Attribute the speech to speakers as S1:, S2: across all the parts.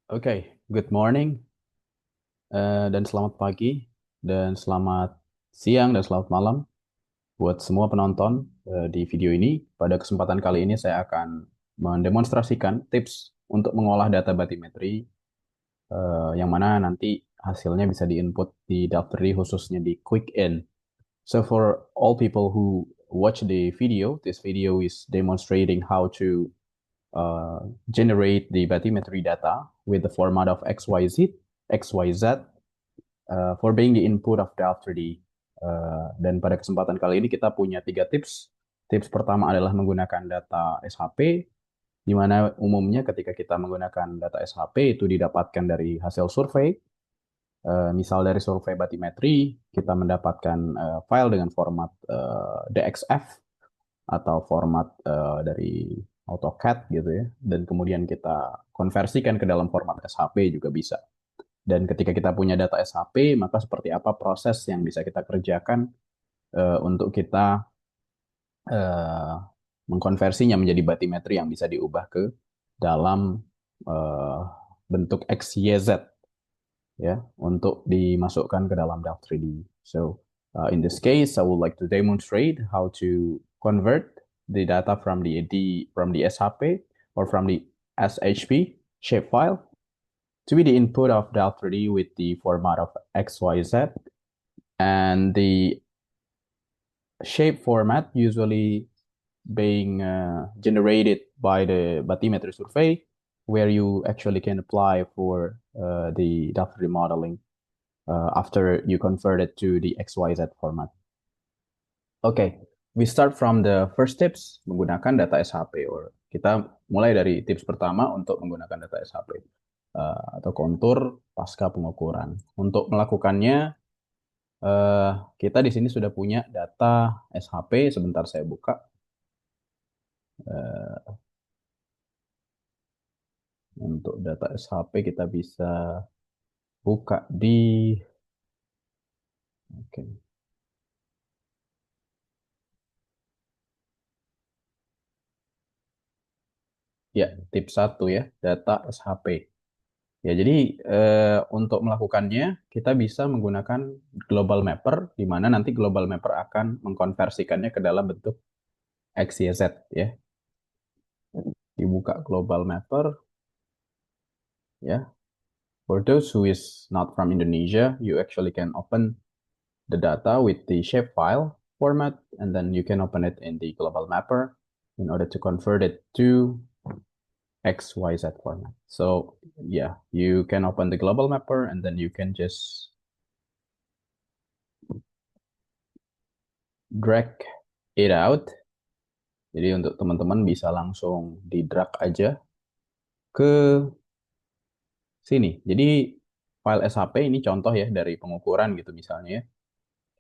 S1: Oke, good morning, dan selamat pagi, dan selamat siang, dan selamat malam buat semua penonton di video ini. Pada kesempatan kali ini saya akan mendemonstrasikan tips untuk mengolah data batimetri, yang mana nanti hasilnya bisa diinput di Delfteri khususnya di QuickIn. So for all people who watch the video, this video is demonstrating how to uh, generate the bathymetry data with the format of XYZ for being the input of Delft 3D. Dan pada kesempatan kali ini kita punya tiga tips. Tips pertama adalah menggunakan data SHP, di mana umumnya ketika kita menggunakan data SHP itu didapatkan dari hasil survei. Misal dari survei batimetri, kita mendapatkan file dengan format DXF atau format dari AutoCAD gitu ya, dan kemudian kita konversikan ke dalam format SHP juga bisa. Dan ketika kita punya data SHP, maka seperti apa proses yang bisa kita kerjakan untuk kita eh, mengkonversinya menjadi batimetri yang bisa diubah ke dalam eh, bentuk XYZ ya untuk dimasukkan ke dalam Delft 3D. So in this case, I would like to demonstrate how to convert the data from the SHP or from the SHP shapefile to be the input of Delft 3D with the format of XYZ. And the shape format usually being generated by the bathymetry survey, where you actually can apply for the Delft remodeling after you convert it to the XYZ format. Okay, we start from the first tips menggunakan data SHP. Or kita mulai dari tips pertama untuk menggunakan data SHP atau kontur pasca pengukuran. Untuk melakukannya, kita di sini sudah punya data SHP. Sebentar saya buka. Eh, untuk data SHP kita bisa buka di oke. Ya, tips satu ya, data SHP. Ya, jadi untuk melakukannya kita bisa menggunakan global mapper, di mana nanti global mapper akan mengkonversikannya ke dalam bentuk XYZ ya. Dibuka global mapper ya. For those who is not from Indonesia, you actually can open the data with the shapefile format, and then you can open it in the global mapper in order to convert it to XYZ format. So yeah, you can open the global mapper and then you can just drag it out. Jadi untuk teman-teman bisa langsung di drag aja ke sini. Jadi file SHP ini contoh ya dari pengukuran gitu misalnya ya.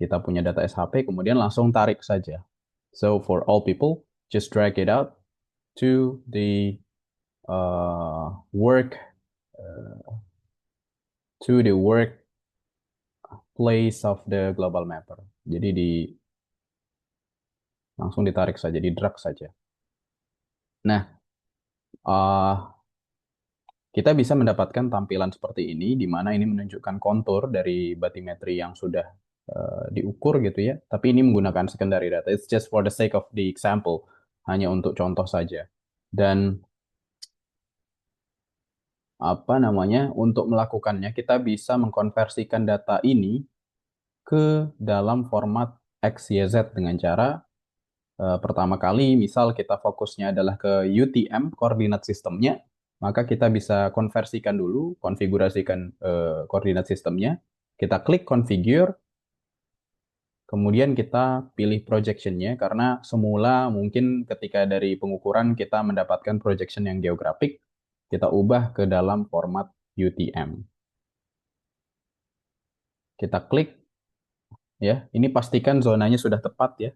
S1: Kita punya data SHP kemudian langsung tarik saja. So for all people, just drag it out to the work to the work place of the global mapper. Jadi langsung ditarik saja, di drag saja. Nah, uh, kita bisa mendapatkan tampilan seperti ini, di mana ini menunjukkan kontur dari batimetri yang sudah diukur gitu ya. Tapi ini menggunakan secondary data. It's just for the sake of the example, hanya untuk contoh saja. Dan apa namanya, untuk melakukannya kita bisa mengkonversikan data ini ke dalam format XYZ dengan cara pertama kali, misal kita fokusnya adalah ke UTM, koordinat sistemnya, maka kita bisa konversikan dulu, konfigurasikan koordinat sistemnya. Kita klik configure, kemudian kita pilih projectionnya, karena semula mungkin ketika dari pengukuran kita mendapatkan projection yang geografik, kita ubah ke dalam format UTM. Kita klik, ya, ini pastikan zonanya sudah tepat ya.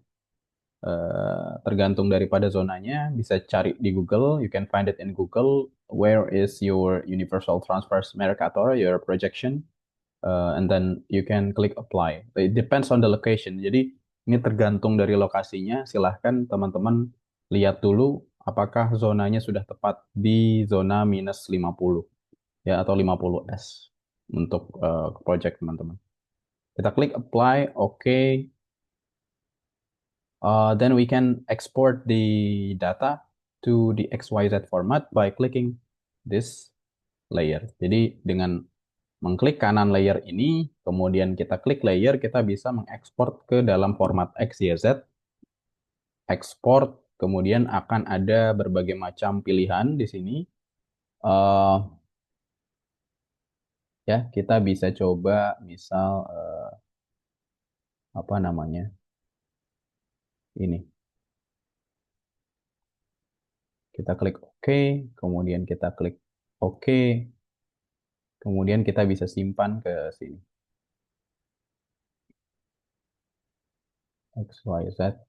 S1: Tergantung daripada zonanya, bisa cari di Google, you can find it in Google, where is your universal transverse Mercator, your projection, and then you can click apply. It depends on the location, jadi ini tergantung dari lokasinya. Silahkan teman-teman lihat dulu apakah zonanya sudah tepat di zona -50 ya, atau 50S untuk project teman-teman. Kita klik apply, oke. Then we can export the data to the XYZ format by clicking this layer. Jadi dengan mengklik kanan layer ini, kemudian kita klik layer, kita bisa mengekspor ke dalam format XYZ. Export, kemudian akan ada berbagai macam pilihan di sini. Eh, ya, kita bisa coba misal apa namanya ini. Kita klik OK, kemudian kita klik OK, kemudian kita bisa simpan ke sini. XYZ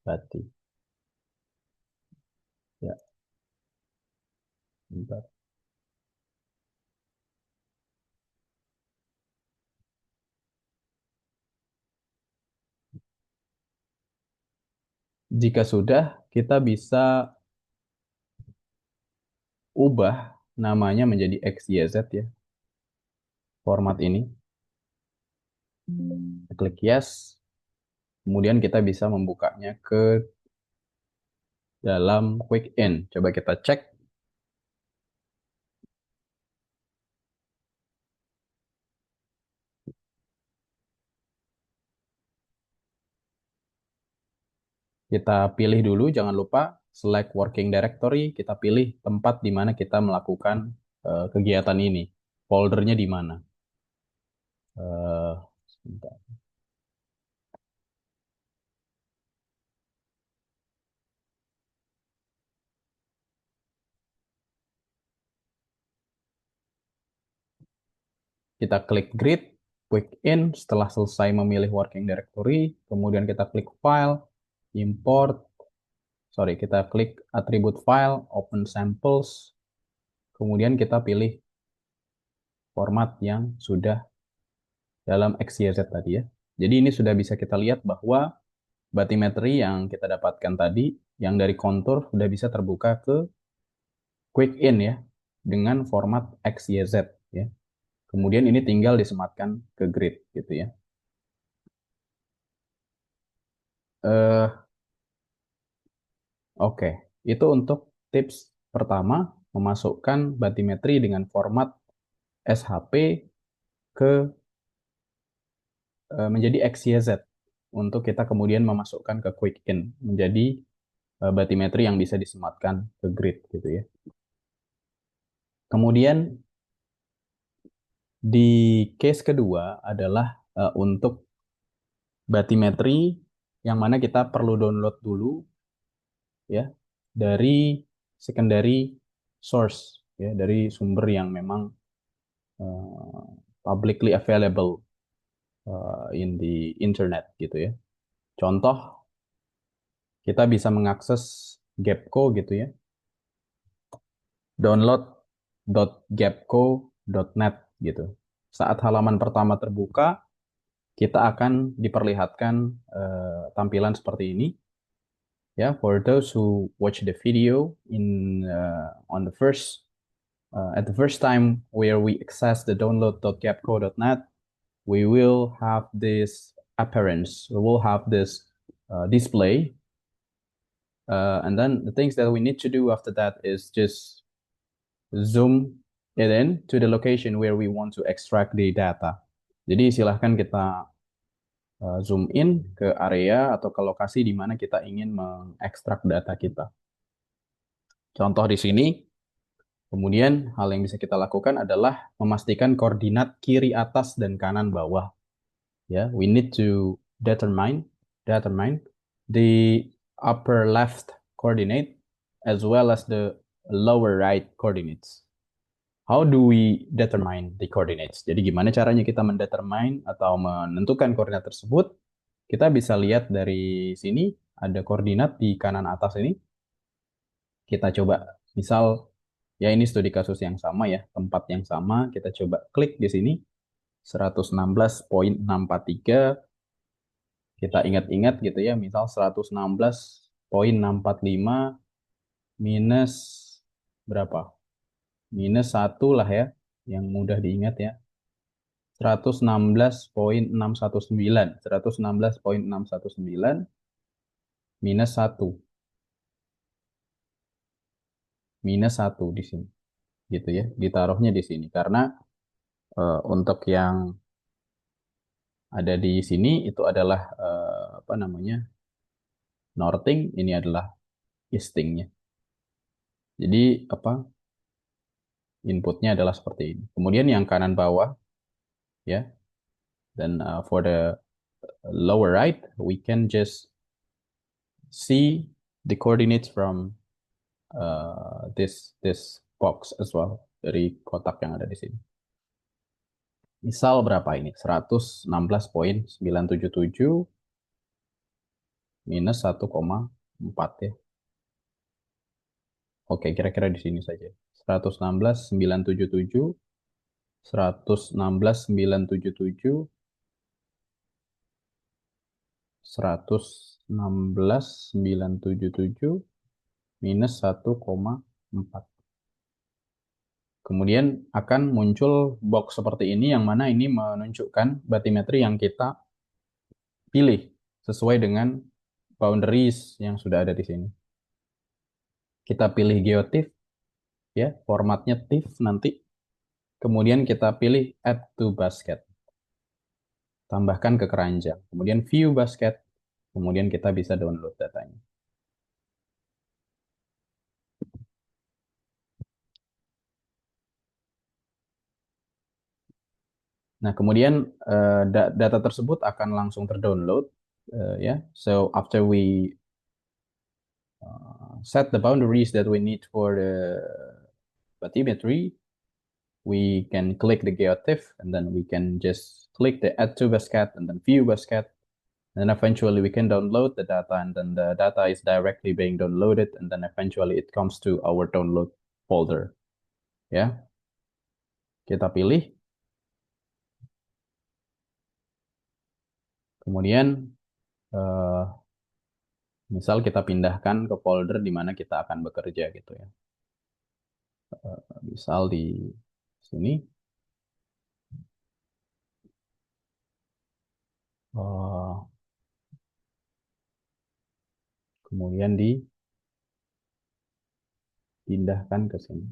S1: berarti. Ya, bentar. Jika sudah, kita bisa ubah namanya menjadi XYZ ya, format ini. Klik yes, kemudian kita bisa membukanya ke dalam Quick In. Coba kita cek. Kita pilih dulu, jangan lupa select working directory. Kita pilih tempat di mana kita melakukan kegiatan ini. Foldernya di mana. Sebentar. Kita klik grid, quick in, setelah selesai memilih working directory, kemudian kita klik file, import, kita klik attribute file, open samples, kemudian kita pilih format yang sudah dalam XYZ tadi ya. Jadi ini sudah bisa kita lihat bahwa bathymetry yang kita dapatkan tadi, yang dari kontur sudah bisa terbuka ke quick in ya, dengan format XYZ ya. Kemudian ini tinggal disematkan ke grid gitu ya. Eh, Oke, itu untuk tips pertama, memasukkan bathymetry dengan format SHP ke menjadi XYZ untuk kita kemudian memasukkan ke Quick In menjadi bathymetry yang bisa disematkan ke grid gitu ya. Kemudian di case kedua adalah untuk bathymetry yang mana kita perlu download dulu ya dari secondary source ya, dari sumber yang memang uh, publicly available in the internet gitu ya. Contoh, kita bisa mengakses Gapco gitu ya. Download.gapco.net gitu. Saat halaman pertama terbuka, kita akan diperlihatkan tampilan seperti ini. Ya, for those who watch the video on the first at the first time where we access the download.gapco.net, we will have this appearance. We will have this display. And then the things that we need to do after that is just zoom it in to the location where we want to extract the data. Jadi silahkan kita zoom in ke area atau ke lokasi di mana kita ingin mengekstrak data kita. Contoh di sini, kemudian hal yang bisa kita lakukan adalah memastikan koordinat kiri atas dan kanan bawah. Ya, we need to determine the upper left coordinate as well as the lower right coordinates. How do we determine the coordinates? Jadi gimana caranya kita mendetermine atau menentukan koordinat tersebut? Kita bisa lihat dari sini ada koordinat di kanan atas ini. Kita coba misal ya ini studi kasus yang sama ya, tempat yang sama, kita coba klik di sini 116.643. Kita ingat-ingat gitu ya, misal 116.645 minus berapa? minus 1 lah ya, yang mudah diingat ya. 116,619. 116,619 minus 1. Minus 1 di sini. Gitu ya. Ditaruhnya di sini. Karena untuk yang ada di sini itu adalah apa namanya? Northing, ini adalah eastingnya. Jadi apa? Inputnya adalah seperti ini. Kemudian yang kanan bawah ya. Dan for the lower right, we can just see the coordinates from this box as well, dari kotak yang ada di sini. Misal berapa ini? 116,977 minus 1,4 ya. Oke, kira-kira di sini saja. 116,977, 116,977, 116,977 minus 1,4. Kemudian akan muncul box seperti ini, yang mana ini menunjukkan batimetri yang kita pilih sesuai dengan boundaries yang sudah ada di sini. Kita pilih geotiff, ya, formatnya TIFF nanti. Kemudian kita pilih add to basket, tambahkan ke keranjang. Kemudian view basket, kemudian kita bisa download datanya. Nah, kemudian data tersebut akan langsung terdownload, ya. So after we set the boundaries that we need for the bathymetry, we can click the geotiff, and then we can just click the add to basket and then view basket. And then eventually we can download the data, and then the data is directly being downloaded, and then eventually it comes to our download folder. Ya, kita pilih. Kemudian misal kita pindahkan ke folder di mana kita akan bekerja gitu ya. Misal di sini. Kemudian dipindahkan ke sini.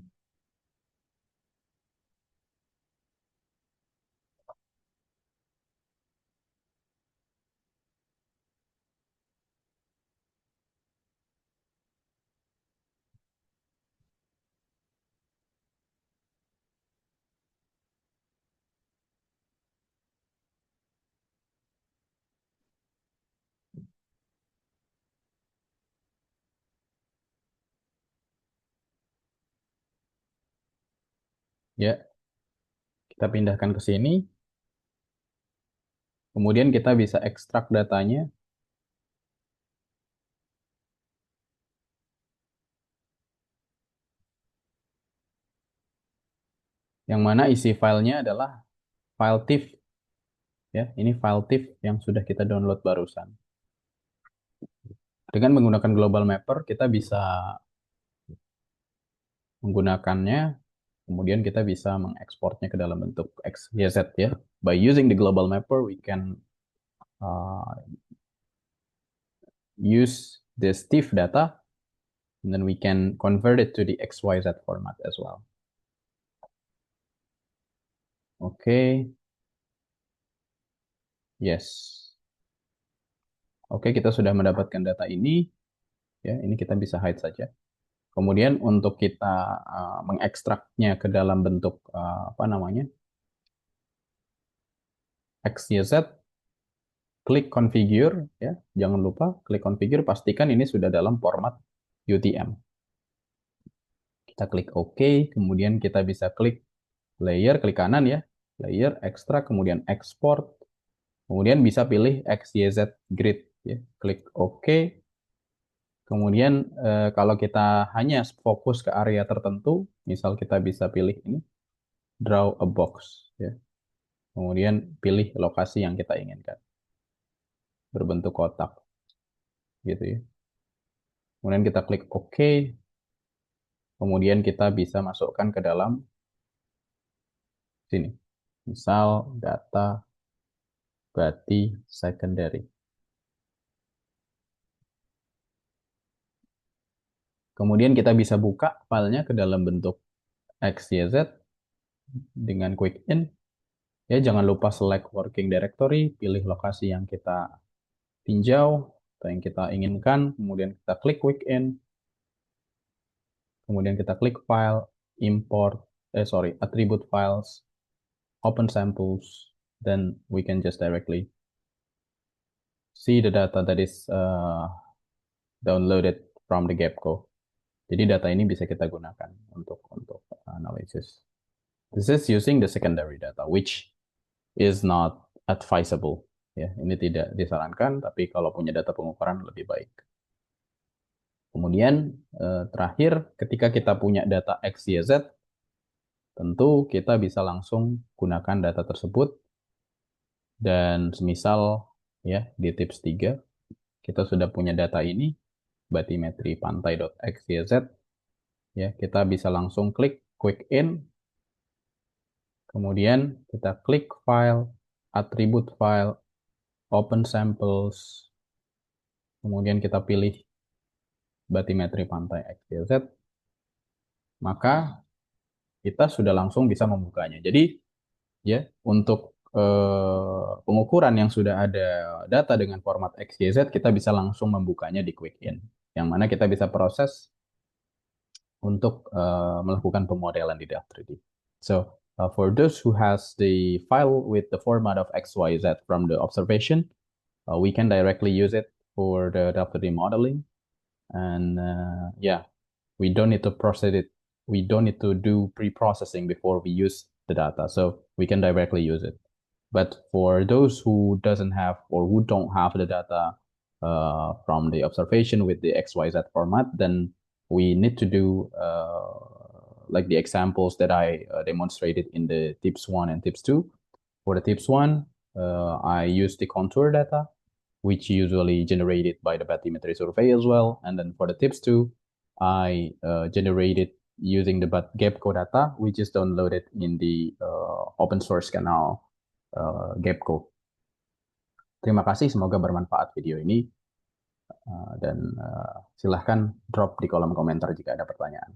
S1: Ya, kita pindahkan ke sini. Kemudian kita bisa ekstrak datanya. Yang mana isi filenya adalah file TIFF. Ya, ini file TIFF yang sudah kita download barusan. Dengan menggunakan Global Mapper, kita bisa menggunakannya, kemudian kita bisa mengekspornya ke dalam bentuk XYZ ya. By using the Global Mapper, we can use this TIFF data, and then we can convert it to the XYZ format as well. Oke. Yes. Oke, kita sudah mendapatkan data ini. Ya, ini kita bisa hide saja. Kemudian untuk kita mengekstraknya ke dalam bentuk apa namanya? XYZ, klik configure ya. Jangan lupa klik configure, pastikan ini sudah dalam format UTM. Kita klik OK, kemudian kita bisa klik layer, klik kanan ya. Layer, ekstrak, kemudian export. Kemudian bisa pilih XYZ grid ya. Klik OK. Kemudian kalau kita hanya fokus ke area tertentu, misal kita bisa pilih ini, draw a box ya. Kemudian pilih lokasi yang kita inginkan, berbentuk kotak gitu ya. Kemudian kita klik OK. Kemudian kita bisa masukkan ke dalam sini. Misal data bati secondary. Kemudian kita bisa buka filenya ke dalam bentuk XYZ dengan quick in. Ya, jangan lupa select working directory, pilih lokasi yang kita tinjau atau yang kita inginkan, kemudian kita klik quick in, kemudian kita klik file, import, attribute files, open samples, then we can just directly see the data that is downloaded from the Gapco. Jadi data ini bisa kita gunakan untuk analisis. This is using the secondary data, which is not advisable. Ya, ini tidak disarankan, tapi kalau punya data pengukuran lebih baik. Kemudian terakhir, ketika kita punya data X, Y, Z, tentu kita bisa langsung gunakan data tersebut. Dan semisal ya di tips 3, kita sudah punya data ini, bathymetry pantai.xyz, ya, kita bisa langsung klik quick in, kemudian kita klik file, attribute file, open samples, kemudian kita pilih bathymetry pantai xyz, maka kita sudah langsung bisa membukanya. Jadi ya, untuk pengukuran yang sudah ada data dengan format XYZ, kita bisa langsung membukanya di quick in, yang mana kita bisa proses untuk melakukan pemodelan di Delft 3D. So for those who has the file with the format of XYZ from the observation, we can directly use it for the Delft 3D modeling. And yeah, we don't need to process it. We don't need to do pre-processing before we use the data. So we can directly use it. But for those who doesn't have or who don't have the data from the observation with the XYZ format, then we need to do like the examples that I demonstrated in the tips 1 and tips 2. For the tips 1, I use the contour data, which usually generated by the bathymetry survey as well. And then for the tips 2, I generated using the Gapco data, which is downloaded in the open source canal Gapco. Terima kasih, semoga bermanfaat video ini. Dan silahkan drop di kolom komentar jika ada pertanyaan.